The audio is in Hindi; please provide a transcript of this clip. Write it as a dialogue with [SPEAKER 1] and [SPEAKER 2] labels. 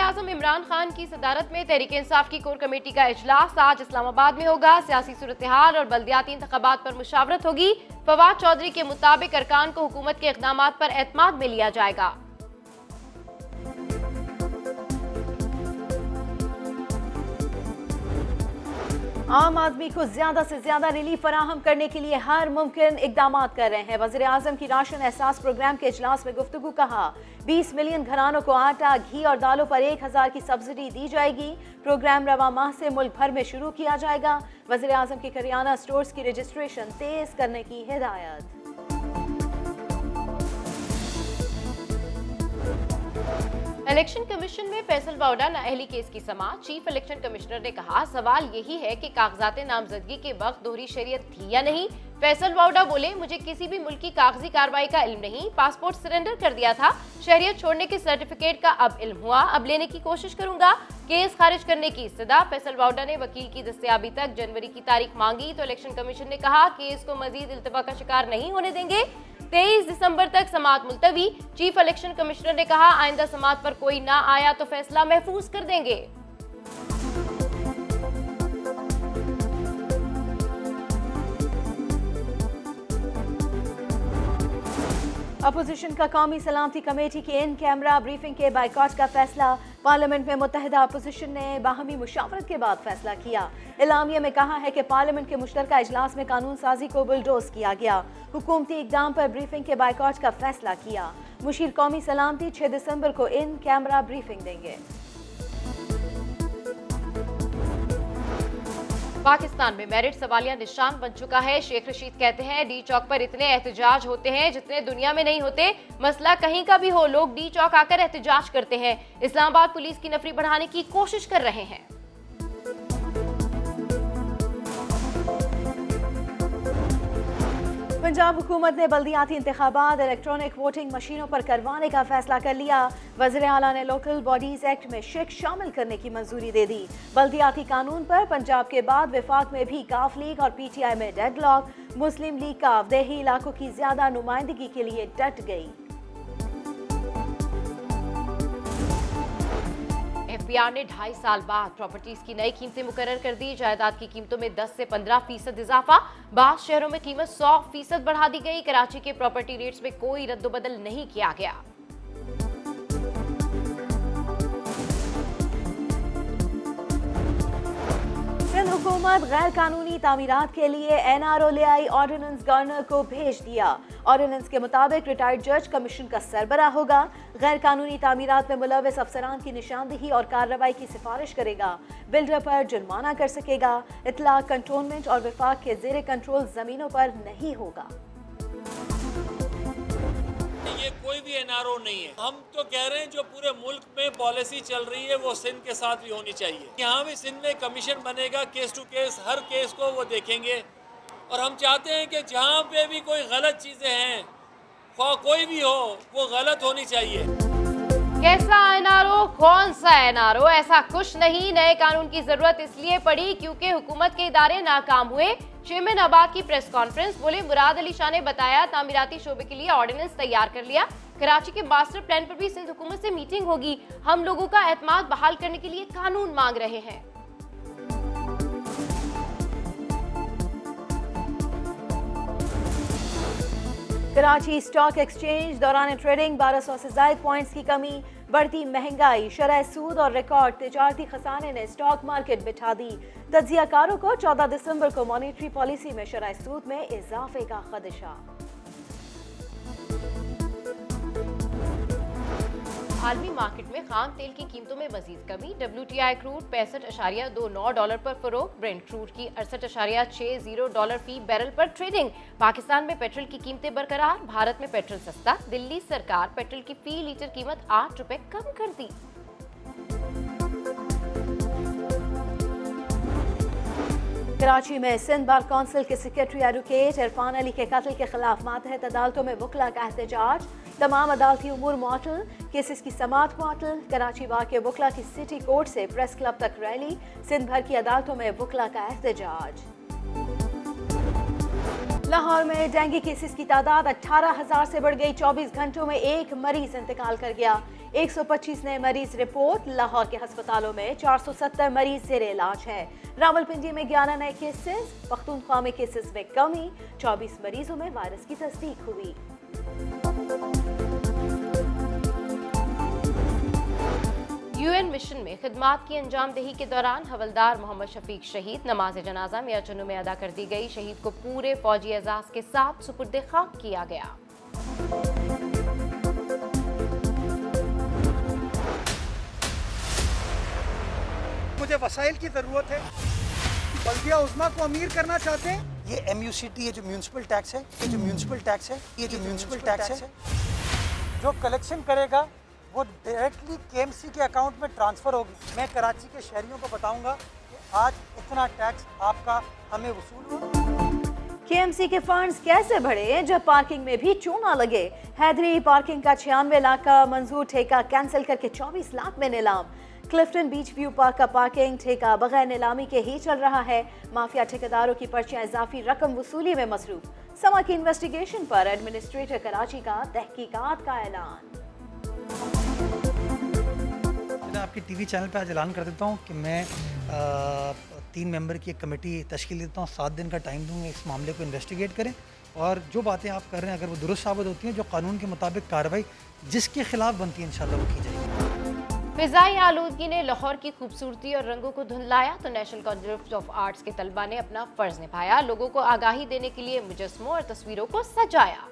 [SPEAKER 1] वज़ीर-ए-आज़म इमरान खान की सदारत में तहरीक-ए-इंसाफ की कोर कमेटी का इजलास आज इस्लामाबाद में होगा। सियासी सूरत-ए-हाल और बल्दियाती इंतखाबात पर मुशावरत होगी। फवाद चौधरी के मुताबिक अरकान को हुकूमत के इक़दामात पर एतमाद में लिया जाएगा।
[SPEAKER 2] आम आदमी को ज्यादा से ज्यादा रिलीफ फराहम करने के लिए हर मुमकिन इकदाम कर रहे हैं। वज़ीर आज़म की राशन एहसास प्रोग्राम के इजलास में गुफ्तगू कहा, 20 मिलियन घरानों को आटा, घी और दालों पर 1000 की सब्सिडी दी जाएगी। प्रोग्राम रवा माह से मुल्क भर में शुरू किया जाएगा। वज़ीर आज़म की करियाना स्टोर्स की रजिस्ट्रेशन तेज करने की हिदायत।
[SPEAKER 1] इलेक्शन कमीशन में फैसल वाउडा नाअहली केस की समाअत। चीफ इलेक्शन कमिश्नर ने कहा, सवाल यही है कि कागजात नामजदगी के वक्त दोहरी शरीयत थी या नहीं। फैसल वाउडा बोले, मुझे किसी भी मुल्क की कागजी कार्रवाई का इल्म नहीं, पासपोर्ट सरेंडर कर दिया था, शहरियत छोड़ने के सर्टिफिकेट का अब इल्म हुआ, अब लेने की कोशिश करूंगा। केस खारिज करने की इस्तदा। फैसल वाउडा ने वकील की दस्तयाबी तक जनवरी की तारीख मांगी तो इलेक्शन कमीशन ने कहा केस को मजीद इल्तवा का शिकार नहीं होने देंगे। 23 दिसंबर तक समाअत मुलतवी। चीफ इलेक्शन कमिश्नर ने कहा, आइंदा समाअत पर कोई ना आया तो फैसला महफूज कर देंगे।
[SPEAKER 2] अपोजिशन का कौमी सलामती कमेटी की इन कैमरा ब्रीफिंग के बाइकॉट का फैसला। पार्लियामेंट में मुत्तहिदा अपोजिशन ने बाहमी मुशावरत के बाद फैसला किया। एलामिया में कहा है कि पार्लियामेंट के मुश्तरका इजलास में कानून साजी को बुलडोज किया गया। हुकूमती इकदाम पर ब्रीफिंग के बाइकॉट का फैसला किया। मुशीर कौमी सलामती 6 दिसंबर को इन कैमरा ब्रीफिंग देंगे।
[SPEAKER 1] पाकिस्तान में मेरिट सवालिया निशान बन चुका है। शेख रशीद कहते हैं, डी चौक पर इतने एहतजाज होते हैं जितने दुनिया में नहीं होते। मसला कहीं का भी हो, लोग डी चौक आकर एहतजाज करते हैं। इस्लामाबाद पुलिस की नफरी बढ़ाने की कोशिश कर रहे हैं।
[SPEAKER 2] पंजाब हुकूमत ने बल्दियाती इंतखाबात इलेक्ट्रॉनिक वोटिंग मशीनों पर करवाने का फैसला कर लिया। वज़ीर आला ने लोकल बॉडीज एक्ट में शिक शामिल करने की मंजूरी दे दी। बल्दियाती कानून पर पंजाब के बाद विफाक में भी काफ लीग और PTI में डेडलॉक। मुस्लिम लीग काफ देही इलाकों की ज्यादा नुमाइंदगी के लिए डट गई।
[SPEAKER 1] FBR ने 2.5 साल बाद प्रॉपर्टीज की नई कीमतें मुकर्रर कर दी। जायदाद की कीमतों में 10 से 15% इजाफा। बाज़ शहरों में कीमत 100% बढ़ा दी गई। कराची के प्रॉपर्टी रेट्स में कोई रद्दोबदल नहीं किया गया।
[SPEAKER 2] सिंध हुकूमत गैर कानूनी तामीरात के लिए NRO ले आई ऑर्डिनेंस गवर्नर को भेज दिया। ऑर्डिनेंस के मुताबिक रिटायर्ड जज कमीशन का सरबराह होगा। गैर कानूनी तामीरात में मुलव्वस अफसरान की निशानदेही और कार्रवाई की सिफारिश करेगा। बिल्डर पर जुर्माना कर सकेगा। इतलाक, कंटोनमेंट और विफाक के जेर कंट्रोल जमीनों पर नहीं होगा।
[SPEAKER 3] ये कोई भी NRO नहीं है। हम तो कह रहे हैं जो पूरे मुल्क में पॉलिसी चल रही है वो सिंध के साथ भी होनी चाहिए। यहाँ भी सिंध में कमीशन बनेगा, केस टू केस हर केस को वो देखेंगे। और हम चाहते हैं कि जहाँ पे भी कोई गलत चीजें हैं, कोई भी हो, वो गलत होनी चाहिए।
[SPEAKER 1] कैसा NRO, कौन सा NRO? ऐसा कुछ नहीं। नए कानून की जरूरत इसलिए पड़ी क्योंकि हुकूमत के इदारे नाकाम हुए। चेयरमैन आबाद की प्रेस कॉन्फ्रेंस। बोले, मुराद अली शाह ने बताया तामीराती शोबे के लिए ऑर्डिनेंस तैयार कर लिया। कराची के मास्टर प्लान पर भी सिंध हुकूमत से मीटिंग होगी। हम लोगों का एतमाद बहाल करने के लिए कानून मांग रहे हैं।
[SPEAKER 2] कराची स्टॉक एक्सचेंज दौरान ट्रेडिंग 1200 से ज्यादा पॉइंट्स की कमी। बढ़ती महंगाई, शरह सूद और रिकॉर्ड तिजारती खसाने ने स्टॉक मार्केट बिठा दी। तज्जियाकारों को 14 दिसंबर को मॉनेटरी पॉलिसी में शरह सूद में इजाफे का खदशा।
[SPEAKER 1] आलमी मार्केट में खाम तेल की कीमतों में मजीद कमी। WTI क्रूड $65.29 पर फरोख्त। ब्रेंट क्रूड की $68.60 फी बैरल पर ट्रेडिंग। पाकिस्तान में पेट्रोल की कीमतें बरकरार। भारत में पेट्रोल सस्ता। दिल्ली सरकार पेट्रोल की फी लीटर कीमत 8 रुपए कम कर दी।
[SPEAKER 2] कराची में सिंध बार काउंसिल के सेक्रेटरी एडवोकेट इरफान अली के कत्ल के खिलाफ मातहत अदालतों में वकला का एहतजाज। तमाम अदालती उमूर मुअत्तल, केसेस की समाअत मुअत्तल। कराची बार के वकला की सिटी कोर्ट से प्रेस क्लब तक रैली। सिंध भर की अदालतों में वकला का एहतजाज। लाहौर में डेंगू केसेस की तादाद 18,000 से बढ़ गई। 24 घंटों में एक मरीज इंतकाल कर गया। 125 नए मरीज रिपोर्ट। लाहौर के अस्पतालों में 470 मरीज जेर इलाज है। रावलपिंडी में 11 नए केसेस। पख्तूनख्वा में केसेस में कमी। 24 मरीजों में वायरस की तस्दीक हुई।
[SPEAKER 1] यूएन मिशन में खिदमात की अंजामदेही के दौरान हवलदार मोहम्मद शफीक शहीद। नमाज जनाजा मियां चन्नू में अदा कर दी गई। शहीद को पूरे फौजी एजाज के साथ सुपुर्द खाक किया गया।
[SPEAKER 4] मुझे वसाइल की जरूरत है। बल्दिया उस्मा को अमीर करना चाहते हैं। ये MUCT, ये जो म्यूनिसिपल टैक्स है, ये जो म्यूनिसिपल टैक्स है, ये जो म्यूनिसिपल टैक्स है, जो कलेक्शन करेगा वो डायरेक्टली KMC के अकाउंट में ट्रांसफर होगी। मैं कराची के शहरियों को बताऊंगा कि आज इतना टैक्स आपका हमें वसूल हो।
[SPEAKER 2] KMC के फंड्स कैसे बढ़े जब पार्किंग में भी चूना लगे। हैदरी पार्किंग का 96 लाख का मंजूर ठेका कैंसिल करके 24 लाख में नीलाम। क्लिफ्टन बीच व्यू पार्क का पार्किंग ठेका बगैर नीलामी के ही चल रहा है। माफिया ठेकेदारों की पर्चियां इजाफी रकम वसूली में मसरूफ। समा की इन्वेस्टिगेशन पर एडमिनिस्ट्रेटर कराची का तहकीकात का ऐलान।
[SPEAKER 4] मैं आपके TV चैनल पे आज ऐलान कर देता हूँ कि मैं 3 मेंबर की एक कमेटी तश्कील देता हूँ। 7 दिन का टाइम दूँगा इस मामले को इन्वेस्टिगेट करें और जो बातें आप कर रहे हैं अगर वो दुरुस्त साबित होती हैं, जो कानून के मुताबिक कार्रवाई जिसके खिलाफ बनती है इंशाल्लाह वो की जाएगी।
[SPEAKER 1] फिजाई आलूदगी ने लाहौर की खूबसूरती और रंगों को धुंधलाया तो नेशनल कॉलेज ऑफ आर्ट्स के तलबा ने अपना फर्ज निभाया। लोगों को आगाही देने के लिए मुजस्मों और तस्वीरों को सजाया।